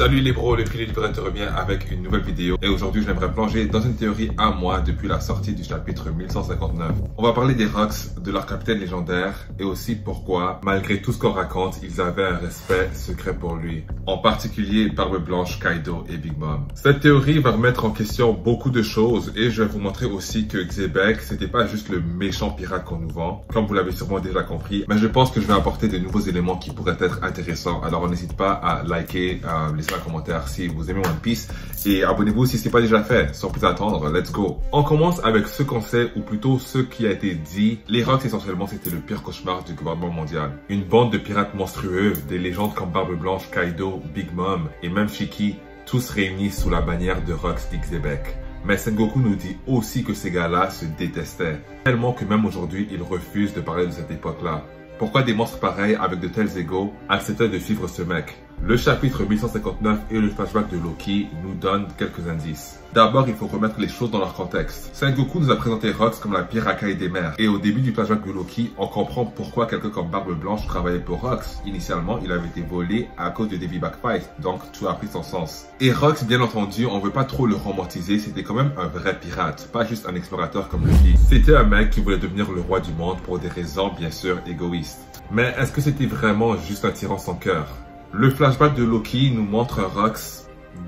Salut les bros, le filet libre te revient avec une nouvelle vidéo et aujourd'hui j'aimerais plonger dans une théorie à moi depuis la sortie du chapitre 1159. On va parler des Rocks, de leur capitaine légendaire et aussi pourquoi, malgré tout ce qu'on raconte, ils avaient un respect secret pour lui. En particulier Barbe Blanche, Kaido et Big Mom. Cette théorie va remettre en question beaucoup de choses et je vais vous montrer aussi que Xebec, c'était pas juste le méchant pirate qu'on nous vend, comme vous l'avez sûrement déjà compris, mais je pense que je vais apporter de nouveaux éléments qui pourraient être intéressants. Alors n'hésite pas à liker, laissez un commentaire si vous aimez One Piece et abonnez-vous si ce n'est pas déjà fait. Sans plus attendre, let's go. On commence avec ce qu'on sait, ou plutôt ce qui a été dit. Les Rocks essentiellement c'était le pire cauchemar du gouvernement mondial. Une bande de pirates monstrueux, des légendes comme Barbe Blanche, Kaido, Big Mom et même Shiki, tous réunis sous la bannière de Rocks d'Xebec. Mais Sengoku nous dit aussi que ces gars-là se détestaient, tellement que même aujourd'hui ils refusent de parler de cette époque-là. Pourquoi des monstres pareils avec de tels égos acceptaient de suivre ce mec? Le chapitre 1159 et le flashback de Loki nous donnent quelques indices. D'abord, il faut remettre les choses dans leur contexte. Sengoku nous a présenté Rocks comme la pire racaille des mers. Et au début du flashback de Loki, on comprend pourquoi quelqu'un comme Barbe Blanche travaillait pour Rocks. Initialement, il avait été volé à cause de Davy Backfight, donc tout a pris son sens. Et Rocks, bien entendu, on veut pas trop le romantiser, c'était quand même un vrai pirate, pas juste un explorateur comme Luffy. C'était un mec qui voulait devenir le roi du monde pour des raisons bien sûr égoïstes. Mais est-ce que c'était vraiment juste un tyran sans cœur? Le flashback de Loki nous montre un Rocks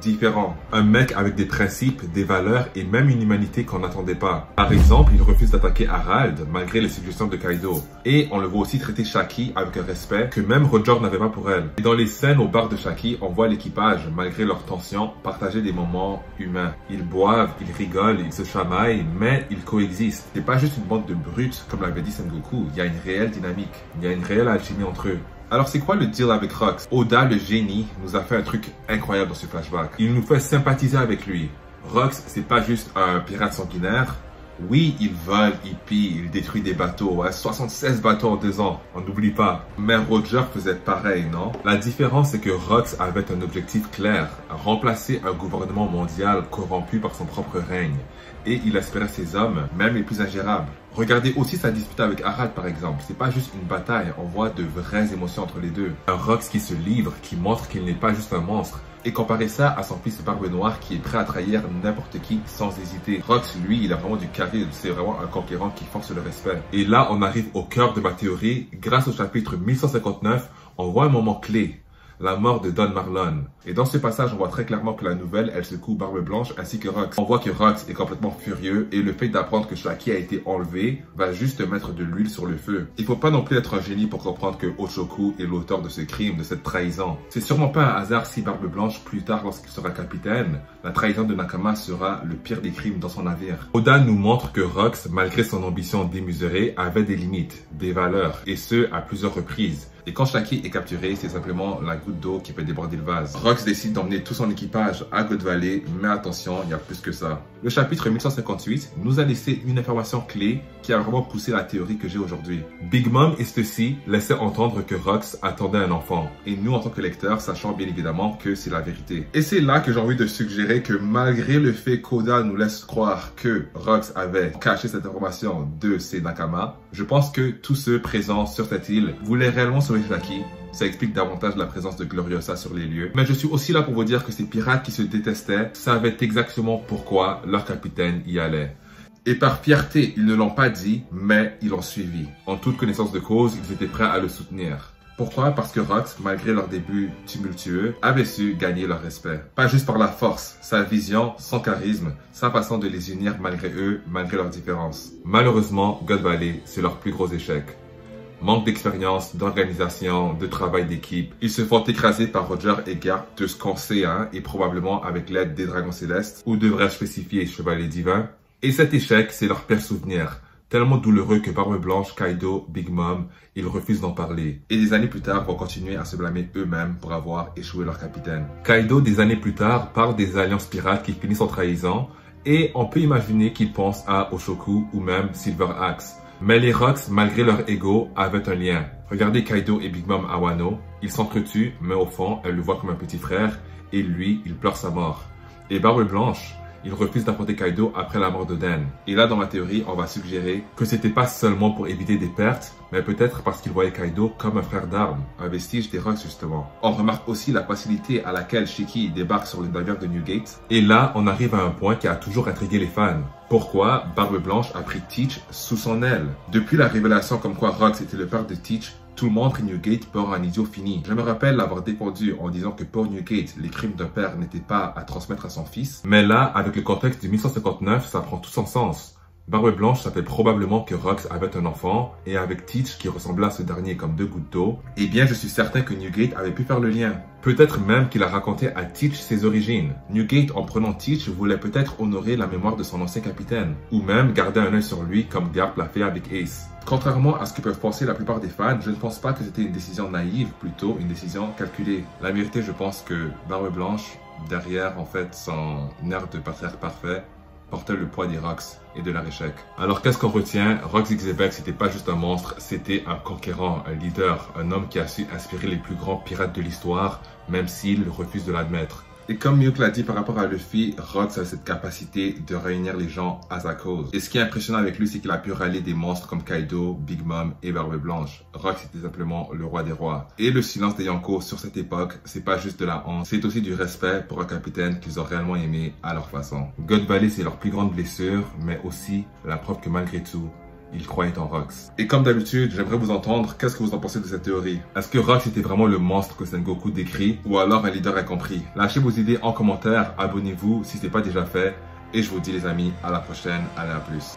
différent. Un mec avec des principes, des valeurs et même une humanité qu'on n'attendait pas. Par exemple, il refuse d'attaquer Harald malgré les suggestions de Kaido. Et on le voit aussi traiter Shaki avec un respect que même Roger n'avait pas pour elle. Et dans les scènes au bar de Shaki, on voit l'équipage, malgré leurs tensions, partager des moments humains. Ils boivent, ils rigolent, ils se chamaillent, mais ils coexistent. C'est pas juste une bande de brutes, comme l'avait dit Sengoku. Il y a une réelle dynamique. Il y a une réelle alchimie entre eux. Alors c'est quoi le deal avec Rocks? Oda, le génie, nous a fait un truc incroyable dans ce flashback. Il nous fait sympathiser avec lui. Rocks, c'est pas juste un pirate sanguinaire. Oui, il vole, il pille, il détruit des bateaux. Ouais, 76 bateaux en 2 ans, on n'oublie pas. Mais Roger faisait pareil, non? La différence, c'est que Rocks avait un objectif clair. Remplacer un gouvernement mondial corrompu par son propre règne. Et il espérait ses hommes, même les plus ingérables. Regardez aussi sa dispute avec Harald par exemple. C'est pas juste une bataille, on voit de vraies émotions entre les deux. Un Rocks qui se livre, qui montre qu'il n'est pas juste un monstre. Et comparez ça à son fils Barbe Noire qui est prêt à trahir n'importe qui sans hésiter. Rocks, lui, il a vraiment du charisme, c'est vraiment un conquérant qui force le respect. Et là, on arrive au cœur de ma théorie. Grâce au chapitre 1159, on voit un moment clé. La mort de Don Marlon. Et dans ce passage, on voit très clairement que la nouvelle, elle secoue Barbe Blanche ainsi que Rocks. On voit que Rocks est complètement furieux et le fait d'apprendre que Shaki a été enlevé va juste mettre de l'huile sur le feu. Il faut pas non plus être un génie pour comprendre que Oshoku est l'auteur de ce crime, de cette trahison. C'est sûrement pas un hasard si Barbe Blanche, plus tard lorsqu'il sera capitaine, la trahison de Nakama sera le pire des crimes dans son navire. Oda nous montre que Rocks, malgré son ambition démesurée, avait des limites, des valeurs, et ce, à plusieurs reprises. Et quand Shaki est capturé, c'est simplement la goutte d'eau qui fait déborder le vase. Rocks décide d'emmener tout son équipage à God Valley, mais attention, il y a plus que ça. Le chapitre 1158 nous a laissé une information clé qui a vraiment poussé la théorie que j'ai aujourd'hui. Big Mom et Stussy laissaient entendre que Rocks attendait un enfant. Et nous, en tant que lecteurs, sachant bien évidemment que c'est la vérité. Et c'est là que j'ai envie de suggérer que malgré le fait qu'Oda nous laisse croire que Rocks avait caché cette information de ses Nakama, je pense que tous ceux présents sur cette île voulaient réellement sauver Shaki. Ça explique davantage la présence de Gloriosa sur les lieux. Mais je suis aussi là pour vous dire que ces pirates qui se détestaient savaient exactement pourquoi leur capitaine y allait. Et par fierté, ils ne l'ont pas dit, mais ils l'ont suivi. En toute connaissance de cause, ils étaient prêts à le soutenir. Pourquoi? Parce que Rocks, malgré leur début tumultueux, avait su gagner leur respect. Pas juste par la force, sa vision, son charisme, sa façon de les unir malgré eux, malgré leurs différences. Malheureusement, God Valley, c'est leur plus gros échec. Manque d'expérience, d'organisation, de travail d'équipe. Ils se font écraser par Roger et Garp de ce qu'on sait, et probablement avec l'aide des dragons célestes, ou devrais-je spécifier chevaliers divins. Et cet échec, c'est leur pire souvenir. Tellement douloureux que Barbe Blanche, Kaido, Big Mom, ils refusent d'en parler. Et des années plus tard, vont continuer à se blâmer eux-mêmes pour avoir échoué leur capitaine. Kaido, des années plus tard, parle des alliances pirates qui finissent en trahison, et on peut imaginer qu'il pense à Oshoku ou même Silver Axe. Mais les Rocks, malgré leur ego, avaient un lien. Regardez Kaido et Big Mom à Wano. Ils s'entretuent, mais au fond, elle le voit comme un petit frère, et lui, il pleure sa mort. Et Barbe Blanche, il refuse d'affronter Kaido après la mort d'Oden. Et là, dans ma théorie, on va suggérer que c'était pas seulement pour éviter des pertes, mais peut-être parce qu'il voyait Kaido comme un frère d'armes, un vestige des Rocks justement. On remarque aussi la facilité à laquelle Shiki débarque sur le navire de New Gate. Et là, on arrive à un point qui a toujours intrigué les fans. Pourquoi Barbe Blanche a pris Teach sous son aile? Depuis la révélation comme quoi Rocks était le père de Teach, tout le monde prit New Gate pour un idiot fini. Je me rappelle l'avoir défendu en disant que pour New Gate, les crimes d'un père n'étaient pas à transmettre à son fils. Mais là, avec le contexte de 1159, ça prend tout son sens. Barbe Blanche savait probablement que Rocks avait un enfant, et avec Teach qui ressemblait à ce dernier comme deux gouttes d'eau, eh bien je suis certain que New Gate avait pu faire le lien. Peut-être même qu'il a raconté à Teach ses origines. New Gate, en prenant Teach, voulait peut-être honorer la mémoire de son ancien capitaine, ou même garder un œil sur lui comme Garp l'a fait avec Ace. Contrairement à ce que peuvent penser la plupart des fans, je ne pense pas que c'était une décision naïve, plutôt une décision calculée. La vérité, je pense que Barbe Blanche, derrière en fait son air de patriarche parfait, portait le poids des Rocks et de leur échec. Alors qu'est-ce qu'on retient? Rocks Xebec, c'était pas juste un monstre, c'était un conquérant, un leader, un homme qui a su inspirer les plus grands pirates de l'histoire, même s'il refuse de l'admettre. Et comme Mihawk l'a dit par rapport à Luffy, Rocks a cette capacité de réunir les gens à sa cause. Et ce qui est impressionnant avec lui, c'est qu'il a pu rallier des monstres comme Kaido, Big Mom et Barbe Blanche. Rocks était simplement le roi des rois. Et le silence des Yonko sur cette époque, c'est pas juste de la honte, c'est aussi du respect pour un capitaine qu'ils ont réellement aimé à leur façon. God Valley, c'est leur plus grande blessure, mais aussi la preuve que malgré tout, ils croyaient en Rocks. Et comme d'habitude, j'aimerais vous entendre, qu'est-ce que vous en pensez de cette théorie? Est-ce que Rocks était vraiment le monstre que Sengoku décrit, ou alors un leader incompris? Lâchez vos idées en commentaire, abonnez-vous si ce n'est pas déjà fait, et je vous dis les amis, à la prochaine, allez à plus.